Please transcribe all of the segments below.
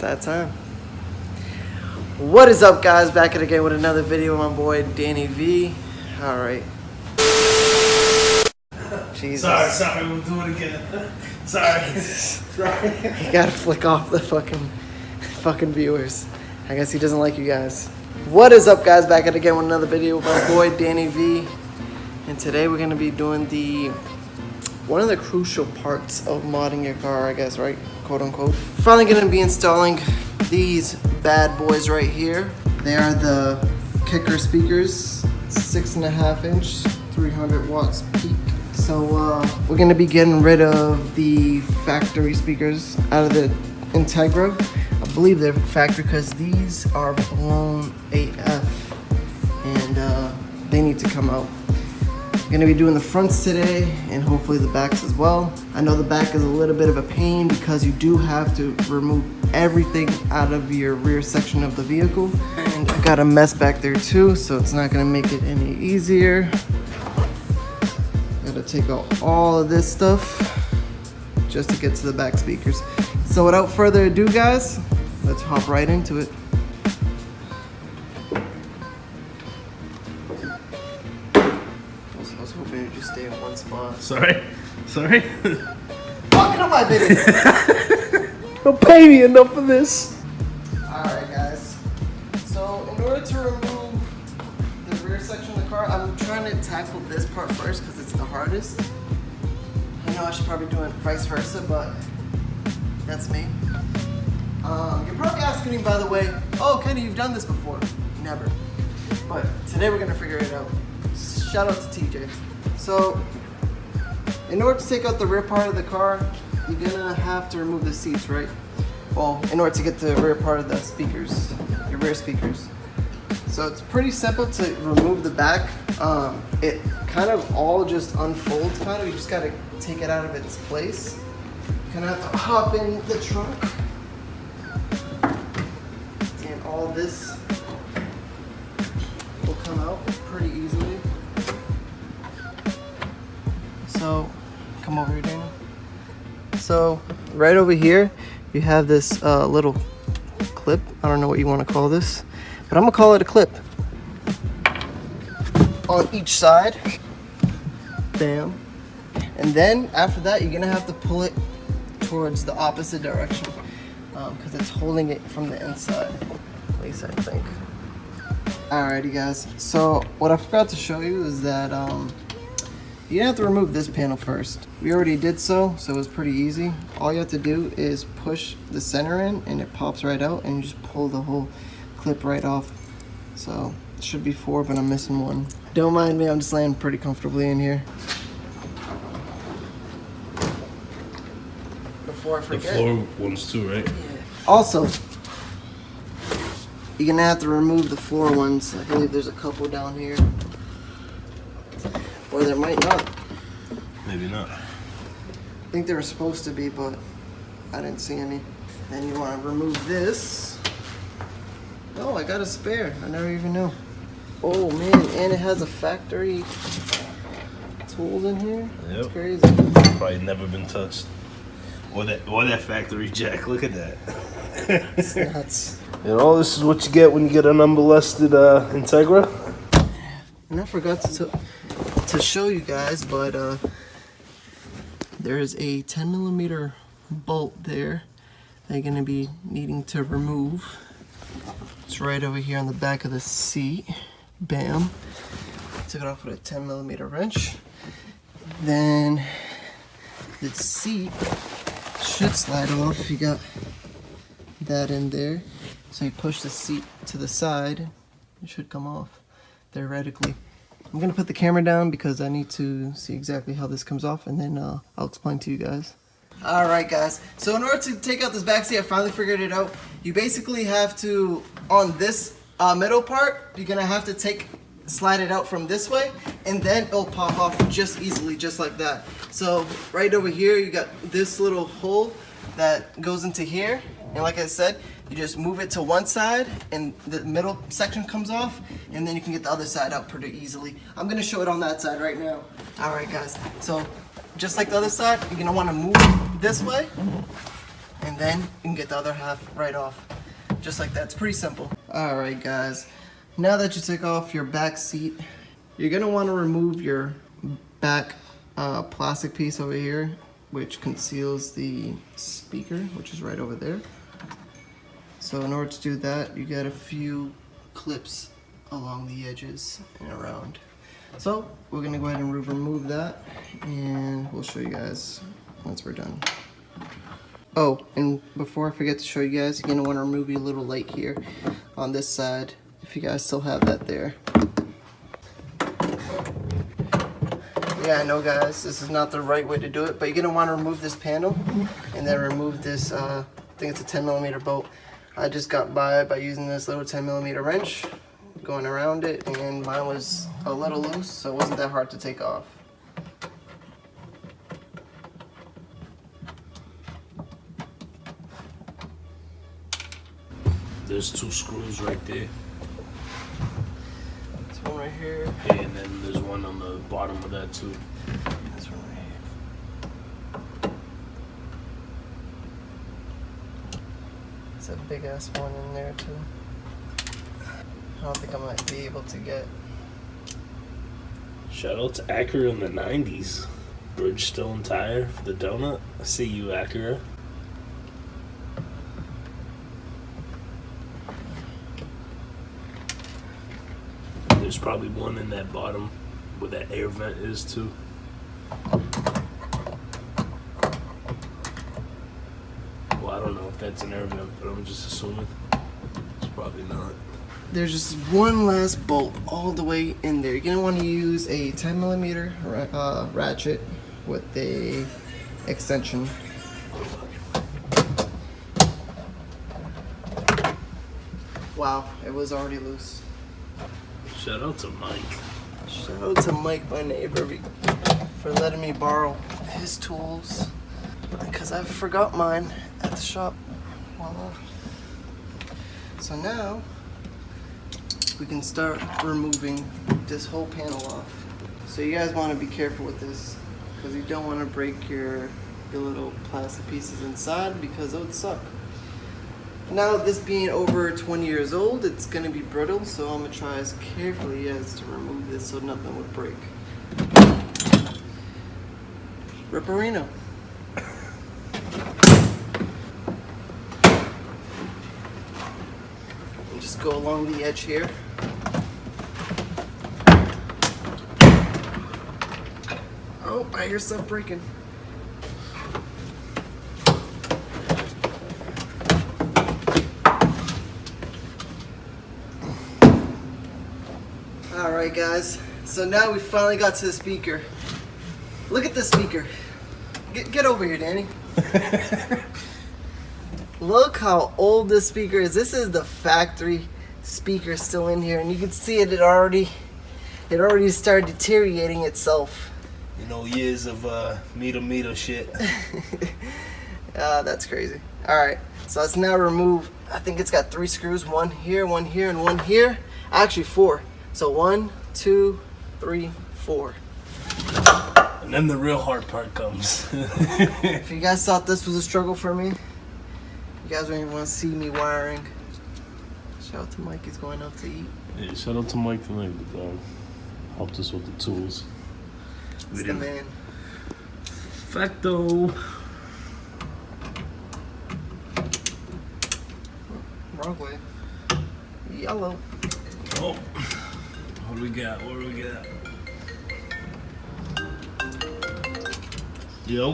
that time. What is up, guys? Back at it again with another video. My boy Danny V. All right. Jesus. Sorry, we'll do it again. Sorry. You gotta flick off the fucking viewers. I guess he doesn't like you guys. What is up, guys? Back at it again with another video with my boy Danny V. And today we're gonna be doing one of the crucial parts of modding your car, I guess, right? Quote unquote. Finally gonna be installing these bad boys right here. They are the kicker speakers, 6.5 inch, 300 watts peak. So we're gonna be getting rid of the factory speakers out of the Integra. I believe they're factory because these are blown AF and they need to come out. I'm gonna be doing the fronts today and hopefully the backs as well. I know the back is a little bit of a pain because you do have to remove everything out of your rear section of the vehicle. And I got a mess back there too, so it's not gonna make it any easier. Gotta take out all of this stuff just to get to the back speakers. So without further ado, guys, let's hop right into it. I was hoping you'd just stay in one spot. Sorry. Fucking up my video. Don't pay me enough for this. Alright, guys. So in order to remove the rear section of the car, I'm trying to tackle this part first because it's the hardest. I know I should probably do it vice versa, but that's me. You're probably asking me, by the way, oh, Kenny, you've done this before. Never. But today we're gonna figure it out. Shout out to TJ. So, in order to take out the rear part of the car, you're gonna have to remove the seats, right? Well, in order to get the rear part of the speakers, your rear speakers. So it's pretty simple to remove the back. It kind of all just unfolds, kind of. You just gotta take it out of its place. You kind of have to hop in the trunk. And all this will come out pretty easily. So, come over here, Daniel. So, right over here, you have this little clip. I don't know what you want to call this, but I'm gonna call it a clip. On each side. Bam. And then, after that, you're gonna have to pull it towards the opposite direction because it's holding it from the inside, at least I think. Alrighty, guys. So, what I forgot to show you is that you have to remove this panel first. We already did so it was pretty easy. All you have to do is push the center in and it pops right out and you just pull the whole clip right off. So it should be 4, but I'm missing 1. Don't mind me, I'm just laying pretty comfortably in here. Before I forget. The floor ones too, right? Yeah. Also, you're gonna have to remove the floor ones. I believe there's a couple down here. Or there might not. Maybe not. I think they were supposed to be, but I didn't see any. Then you want to remove this. Oh, I got a spare. I never even knew. Oh man, and it has a factory tools in here. Yep. That's crazy. Probably never been touched. Or that factory jack. Look at that. It's nuts. And all this is what you get when you get an unmolested Integra. And I forgot to show you guys, but there is a 10mm bolt there that you're going to be needing to remove. It's right over here on the back of the seat. Bam. Took it off with a 10mm wrench. Then the seat should slide off. You got that in there. So you push the seat to the side, it should come off theoretically. I'm gonna put the camera down because I need to see exactly how this comes off, and then I'll explain to you guys. Alright guys, so in order to take out this back seat, I finally figured it out. You basically have to, on this middle part, you're gonna have to slide it out from this way, and then it'll pop off just easily, just like that. So right over here, you got this little hole that goes into here, and like I said, you just move it to one side and the middle section comes off, and then you can get the other side out pretty easily. I'm gonna show it on that side right now. Alright guys, so just like the other side, you're gonna wanna move this way and then you can get the other half right off. Just like that. It's pretty simple. Alright guys, now that you took off your back seat, you're going to want to remove your back plastic piece over here, which conceals the speaker, which is right over there. So in order to do that, you got a few clips along the edges and around. So we're going to go ahead and remove that, and we'll show you guys once we're done. Oh, and before I forget to show you guys, you're going to want to remove your little light here on this side, if you guys still have that there. Yeah, I know guys, this is not the right way to do it, but you're going to want to remove this panel, and then remove this, I think it's a 10mm bolt. I just got by using this little 10mm wrench, going around it, and mine was a little loose, so it wasn't that hard to take off. There's 2 screws right there. This one right here. Yeah, and then there's one on the bottom of that too. This one right here. It's a big ass one in there too. I don't think I might be able to get. Shout out to Acura in the 90s. Bridgestone tire for the donut. I see you, Acura. There's probably one in that bottom where that air vent is too. Well, I don't know if that's an air vent, but I'm just assuming. It's probably not. There's just one last bolt all the way in there. You're going to want to use a 10mm ratchet with a extension. Wow, it was already loose. Shout out to Mike. Shout out to Mike, my neighbor, for letting me borrow his tools, because I forgot mine at the shop. Voila. So now we can start removing this whole panel off. So you guys want to be careful with this, because you don't want to break your little plastic pieces inside, because it would suck. Now, this being over 20 years old, it's going to be brittle, so I'm going to try as carefully as to remove this so nothing would break. Ripperino. And just go along the edge here. Oh, I hear stuff breaking. Alright guys, so now we finally got to the speaker. Look at the speaker. Get over here, Danny. Look how old this speaker is. This is the factory speaker still in here, and you can see it already started deteriorating itself. You know, years of meter shit. That's crazy. Alright, so let's now remove, I think it's got 3 screws, one here, and one here. Actually 4. So 1, 2, 3, 4. And then the real hard part comes. If you guys thought this was a struggle for me, you guys don't even want to see me wiring. Shout out to Mike, he's going out to eat. Yeah, shout out to Mike tonight. Helped us with the tools. He's the man. Facto. Wrong way. Yellow. Oh. What do we got? Yo.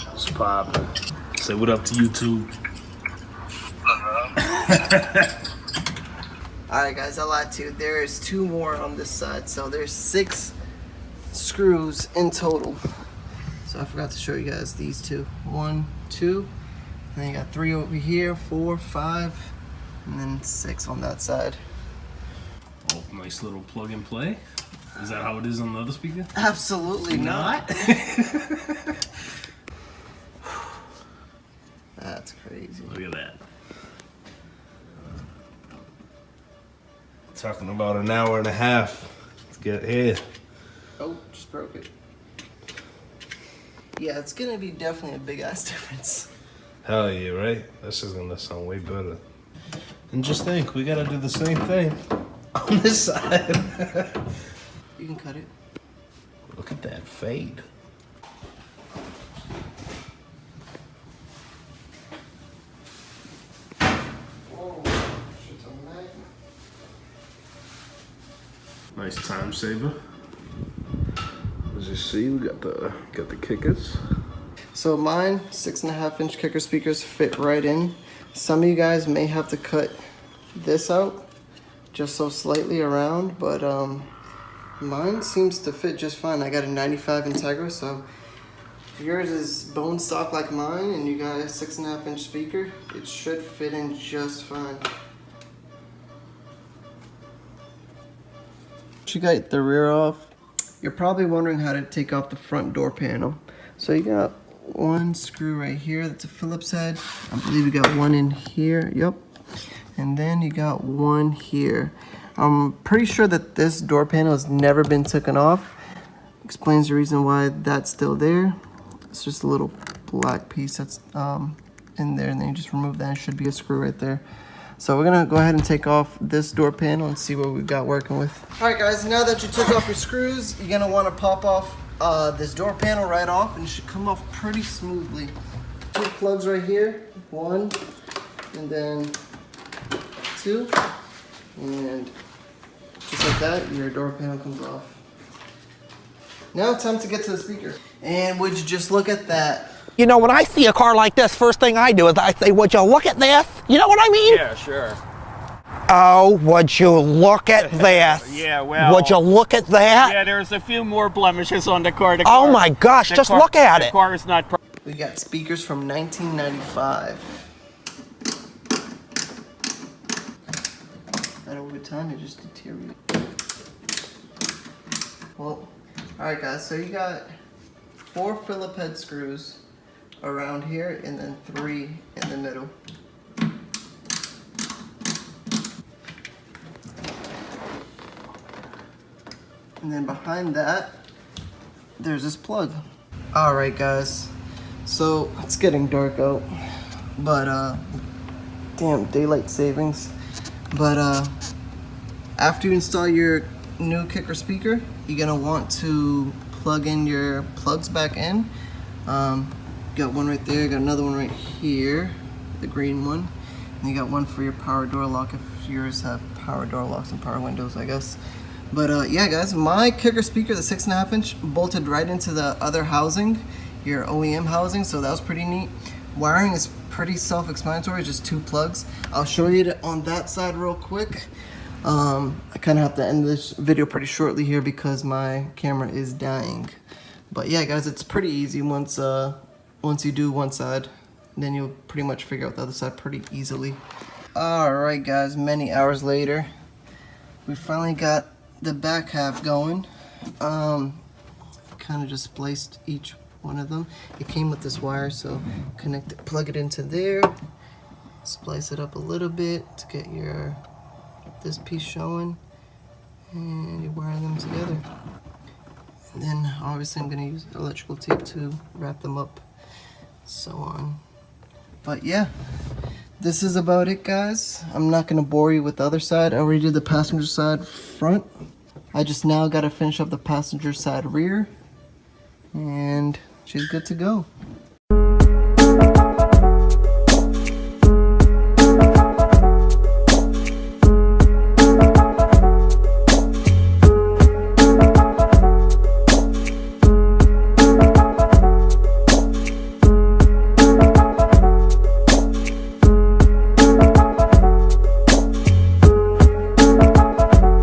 What's poppin'? Say what up to YouTube. Alright guys, I lied to you. There is 2 more on this side. So there's 6 screws in total. So I forgot to show you guys these 2. 1, 2. And then you got 3 over here, 4, 5, and then 6 on that side. Oh, nice little plug and play. Is that how it is on the other speaker? Absolutely not. That's crazy. Look at that. Talking about an hour and a half to get here. Oh, just broke it. Yeah, it's gonna be definitely a big ass difference. Hell yeah, right? This is gonna sound way better. And just think, we gotta do the same thing on this side. You can cut it. Look at that fade. Nice time saver. As you see, we got the kickers. So mine 6.5-inch kicker speakers fit right in. Some of you guys may have to cut this out just so slightly around, but mine seems to fit just fine. I got a 95 Integra, so if yours is bone stock like mine and you got a 6.5-inch speaker, it should fit in just fine. You got the rear off. You're probably wondering how to take off the front door panel. So you got one screw right here, that's a Phillips head. I believe you got one in here, yep. And then you got one here. I'm pretty sure that this door panel has never been taken off. Explains the reason why that's still there. It's just a little black piece that's in there, and then you just remove that. It should be a screw right there. So we're gonna go ahead and take off this door panel and see what we've got working with. All right guys, now that you took off your screws, you're gonna wanna pop off this door panel right off, and it should come off pretty smoothly. 2 plugs right here, 1, and then 2, and just like that, your door panel comes off. Now it's time to get to the speaker. And would you just look at that? You know, when I see a car like this, first thing I do is I say, would you look at this? You know what I mean? Yeah, sure. Oh, would you look at this? Yeah, well. Would you look at that? Yeah, there's a few more blemishes on the car. Oh my gosh, just look at it. The car is not. We got speakers from 1995. And over time, it just deteriorated. Well, alright guys, so you got 4 Phillip head screws around here, and then 3 in the middle. And then behind that, there's this plug. Alright guys, so it's getting dark out, but damn, daylight savings. But after you install your new kicker speaker, you're gonna want to plug in your plugs back in. Got one right there, got another one right here, the green one. And you got one for your power door lock if yours have power door locks and power windows, I guess. But yeah guys, my kicker speaker, the 6.5-inch, bolted right into the other housing, your OEM housing, so that was pretty neat. Wiring is pretty self-explanatory, just 2 plugs. I'll show you it on that side real quick. I kind of have to end this video pretty shortly here because my camera is dying. But yeah guys, it's pretty easy once you do one side, then you'll pretty much figure out the other side pretty easily. Alright guys, many hours later, we finally got the back half going. Kind of just spliced each one of them. It came with this wire, so connect it, plug it into there, splice it up a little bit to get this piece showing, and you wire them together. And then obviously I'm gonna use electrical tape to wrap them up, so on. But yeah, this is about it guys. I'm not gonna bore you with the other side. I already did the passenger side front. I just now gotta finish up the passenger side rear, and she's good to go.